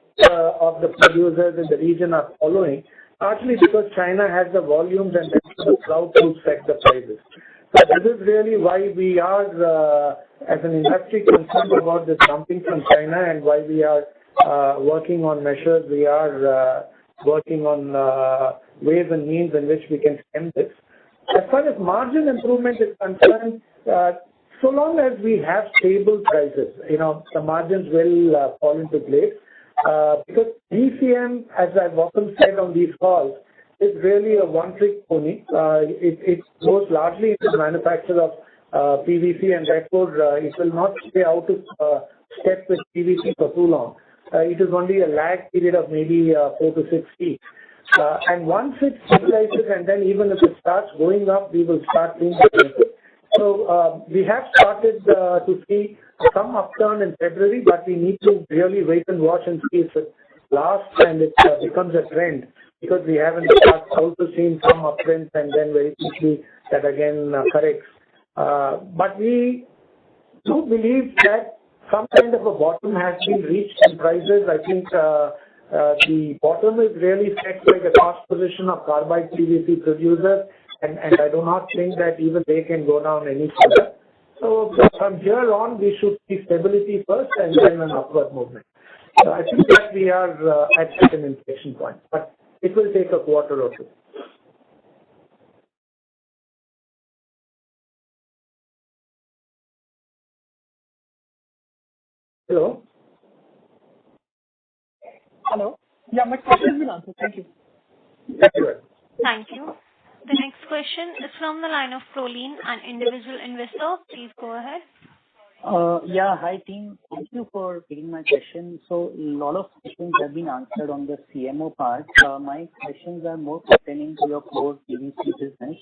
of the producers in the region are following, partially because China has the volumes and the cloud to set the prices. So this is really why we are, as an industry, concerned about this dumping from China, and why we are working on measures. We are working on ways and means in which we can stem this. As far as margin improvement is concerned, so long as we have stable prices, the margins will fall into place. Because DCM, as I've often said on these calls, is really a one-trick pony. It goes largely into the manufacture of PVC, and therefore it will not stay out of step with PVC for too long. It is only a lag period of maybe 4 to 6 weeks. And once it stabilizes, and then even if it starts going up, we will start seeing the benefit. So we have started to see some upturn in February, but we need to really wait and watch and see if it lasts and it becomes a trend. because we have in the past also seen some uptrends and then very quickly that again corrects. But we do believe that some kind of a bottom has been reached in prices. I think the bottom is really set by the cost position of carbide PVC producers, and I do not think that even they can go down any further. So from here on, we should see stability first and then an upward movement. So I think that we are at an inflection point, but it will take a quarter or two. Hello? Hello? Yeah, my question has been answered. Thank you. Thank you. The next question is from the line of Prolin, an individual investor. Please go ahead. Yeah, hi team. Thank you for taking my question. So a lot of questions have been answered on the CMO part. My questions are more pertaining to your core PVC business.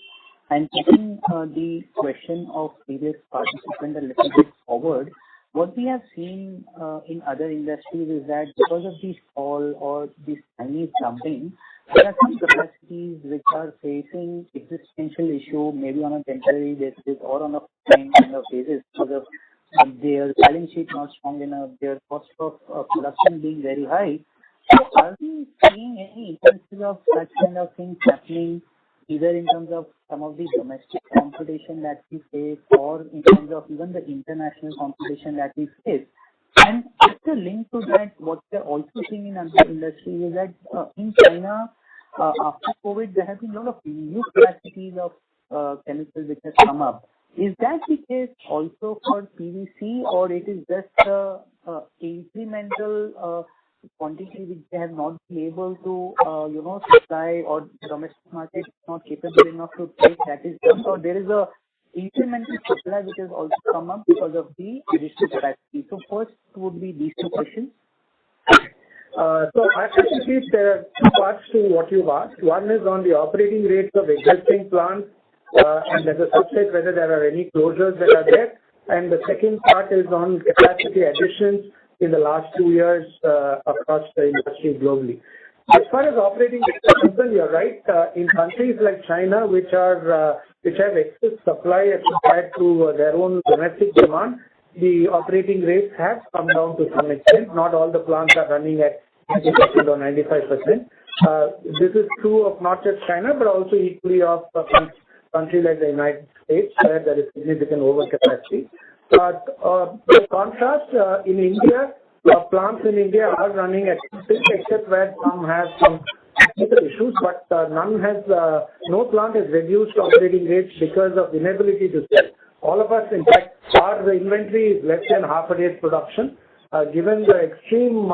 And taking the question of previous participant a little bit forward, what we have seen in other industries is that because of this fall or this Chinese dumping, there are some capacities which are facing existential issue, maybe on a temporary basis or on a kind of basis because of their balance sheet not strong enough, their cost of production being very high. So are we seeing any instances of such kind of things happening, either in terms of some of the domestic competition that we face or in terms of even the international competition that we face? And just a link to that, what we're also seeing in other industries is that in China, after COVID, there have been a lot of new capacities of chemicals which have come up. Is that the case also for PVC, or it is just incremental quantity which they have not been able to, supply, or the domestic market is not capable enough to take that is done, or there is a incremental supply which has also come up because of the additional capacity? So first would be these two questions. So actually there are two parts to what you've asked. One is on the operating rates of existing plants, and as a subset whether there are any closures that are there. And the second part is on capacity additions in the last 2 years across the industry globally. As far as operating rates are concerned, you're right. In countries like China, which have excess supply as compared to their own domestic demand, the operating rates have come down to some extent. Not all the plants are running at 90% or 95%. This is true of not just China, but also equally of countries like the United States, where there is significant overcapacity. But by contrast, in India, plants in India are running at 6, except where some have some technical issues, but no plant has reduced operating rates because of inability to sell. All of us, in fact, our inventory is less than half a day's production. Given the extreme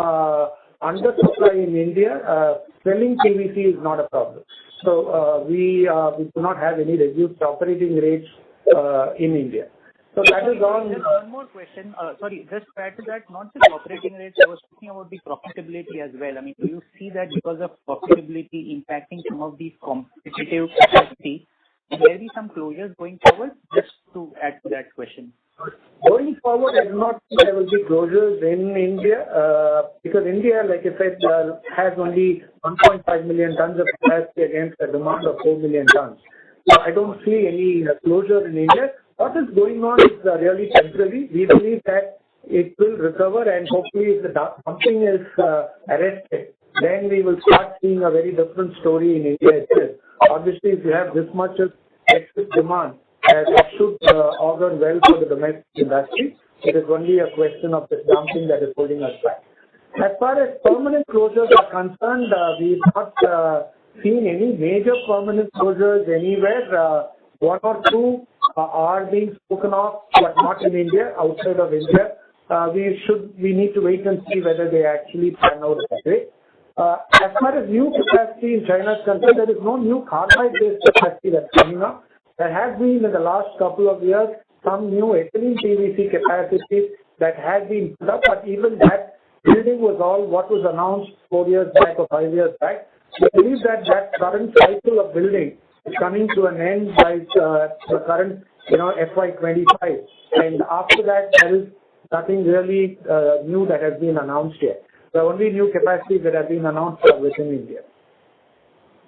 undersupply in India, selling PVC is not a problem. So we do not have any reduced operating rates in India. So that is all. Just one more question. Sorry, just to add to that, not just operating rates, I was talking about the profitability as well. I mean, do you see that because of profitability impacting some of these competitive capacity, will there be some closures going forward? Just to add to that question. Going forward, I do not think there will be closures in India because India, like I said, has only 1.5 million tons of capacity against a demand of 4 million tons. So I don't see any closure in India. What is going on is really temporary. We believe that it will recover, and hopefully if the dumping is arrested, then we will start seeing a very different story in India itself. Obviously, if you have this much of excess demand, that should augur well for the domestic industry. It is only a question of the dumping that is holding us back. As far as permanent closures are concerned, we've not seen any major permanent closures anywhere. One or two are being spoken of, but not in India, outside of India. We need to wait and see whether they actually pan out that way. As far as new capacity in China is concerned, there is no new carbide-based capacity that's coming up. There has been in the last couple of years some new ethylene PVC capacities that have been put up, but even that building was all what was announced 4 years back or 5 years back. We believe that current cycle of building is coming to an end by the current FY2025, and after that there is nothing really new that has been announced yet. The only new capacities that have been announced are within India.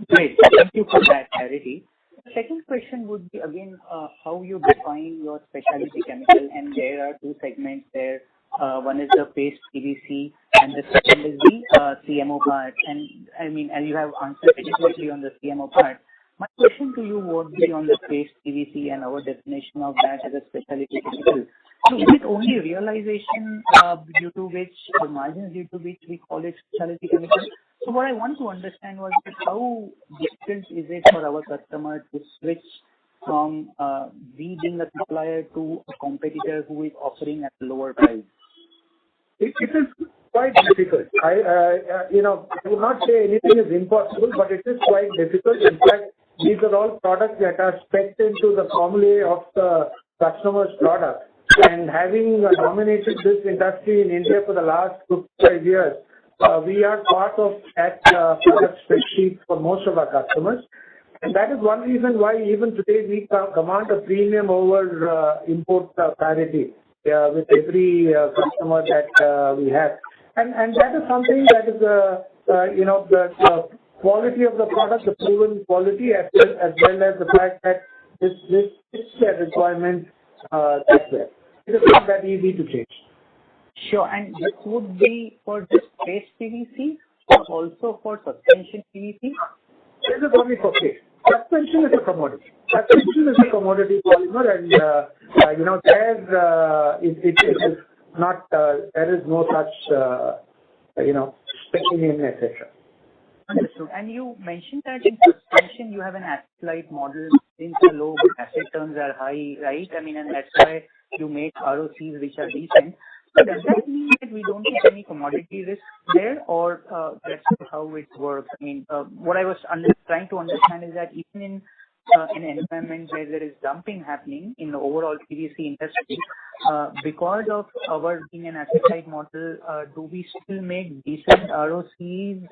Great. Thank you for that clarity. The second question would be again, how you define your specialty chemical, and there are two segments there. One is the paste PVC and the second is the CMO part. And I mean, as you have answered adequately on the CMO part, my question to you would be on the paste PVC and our definition of that as a specialty chemical. So is it only realization due to which, or margins due to which we call it specialty chemical? So what I want to understand was that how difficult is it for our customer to switch from we being a supplier to a competitor who is offering at a lower price? It is quite difficult. I would not say anything is impossible, but it is quite difficult. In fact, these are all products that are specced into the formulae of the customer's product. And having dominated this industry in India for the last 55 years, we are part of that product spreadsheet for most of our customers. And that is one reason why even today we command a premium over import parity with every customer that we have. And that is something that is, the quality of the product, the proven quality, as well as the fact that this fits their requirements that's there. It is not that easy to change. Sure. And this would be for just paste PVC or also for suspension PVC? This is only for paste. Suspension is a commodity. Suspension is a commodity polymer, and it is not. There is no such specing in, etc. Understood. And you mentioned that in suspension you have an asset-light model since the low asset turns are high, right? I mean, and that's why you make ROCs which are decent. So does that mean that we don't take any commodity risk there, or that's how it works? I mean, what I was trying to understand is that even in an environment where there is dumping happening in the overall PVC industry, because of our being an asset-light model, do we still make decent ROCs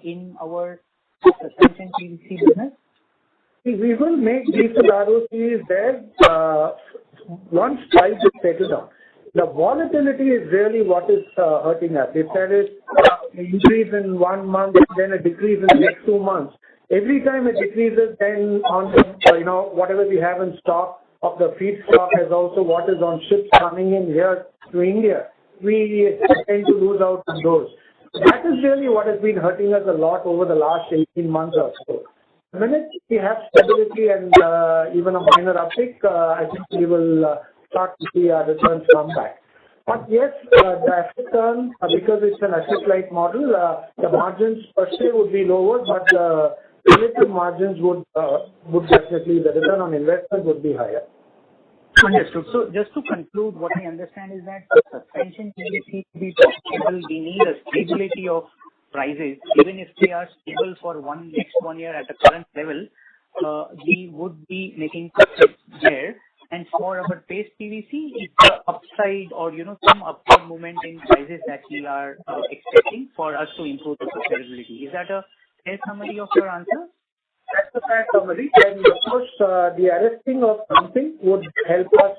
in our suspension PVC business? We will make decent ROCs there once price is settled down. The volatility is really what is hurting us. If there is an increase in 1 month, then a decrease in the next 2 months. Every time it decreases, then on the, whatever we have in stock of the feedstock as also what is on ships coming in here to India, we tend to lose out on those. That is really what has been hurting us a lot over the last 18 months or so. The minute we have stability and even a minor uptick, I think we will start to see our returns come back. But yes, the asset turn, because it's an asset-light model, the margins per se would be lower, but the relative margins would definitely, the return on investment would be higher. Understood. So just to conclude, what I understand is that for suspension PVC to be profitable, we need a stability of prices. Even if they are stable for next 1 year at the current level, we would be making profits there. And for our paste PVC, it's the upside or, some upward movement in prices that we are expecting for us to improve the profitability. Is that a fair summary of your answer? That's a fair summary. And of course, the arresting of something would help us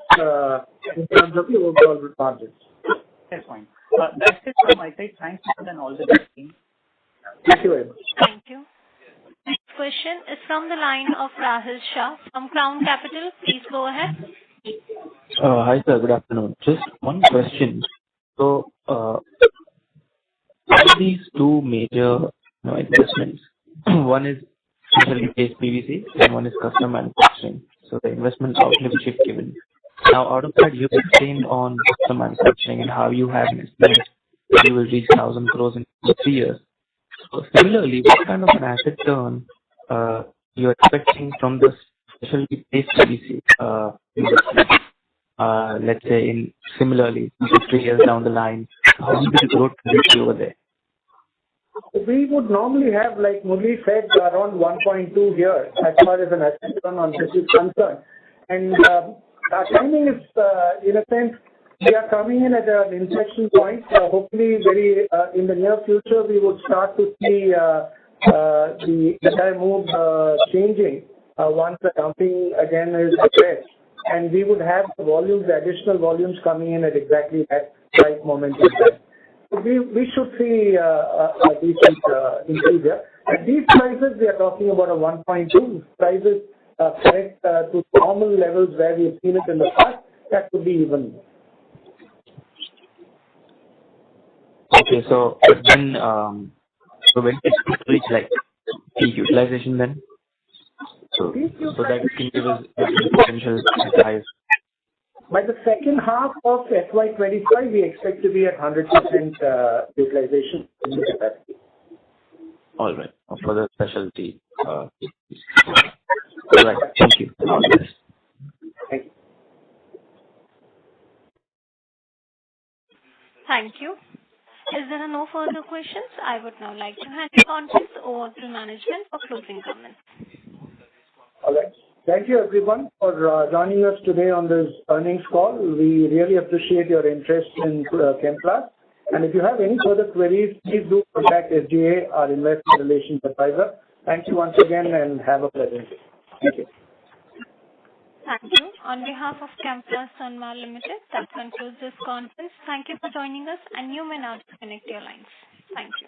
in terms of the overall margins. That's fine. That's it from my side. Thanks and all the best, team. Thank you very much. Thank you. Next question is from the line of Rahul Shah from Crown Capital. Please go ahead. Hi, sir. Good afternoon. Just one question. So, these two major investments, one is specialty paste PVC and one is custom manufacturing. So the investment outlay which you've given. Now, out of that, you've explained on custom manufacturing and how you have an estimate that you will reach 1,000 crores in 3 years. So similarly, what kind of an asset turn you're expecting from the specialty paste PVC investment? Let's say in similarly 3 years down the line, how will the growth be over there? We would normally have, like Murli said, around 1.2 years as far as an asset turn on this is concerned. And our timing is, in a sense, we are coming in at an inflection point. Hopefully, very in the near future, we would start to see the entire move changing once the dumping again is addressed. And we would have the volumes, the additional volumes coming in at exactly that right moment in time. We should see a decent increase here. At these prices, we are talking about a 1.2. Prices correct to normal levels where we've seen it in the past, that could be even more. Okay, so then, when it's reach like peak utilization then? So that can give us potential highs. By the second half of FY25, we expect to be at 100% utilization in the capacity. All right. For the specialty. All right. Thank you. All the best. Thank you. Thank you. Is there no further questions? I would now like to hand the conference over to management for closing comments. All right. Thank you, everyone, for joining us today on this earnings call. We really appreciate your interest in Chemplast. And if you have any further queries, please do contact SGA, our investor relations advisor. Thank you once again, and have a pleasant day. Thank you. Thank you. On behalf of Chemplast Senmar Limited, that concludes this conference. Thank you for joining us, and you may now disconnect your lines. Thank you.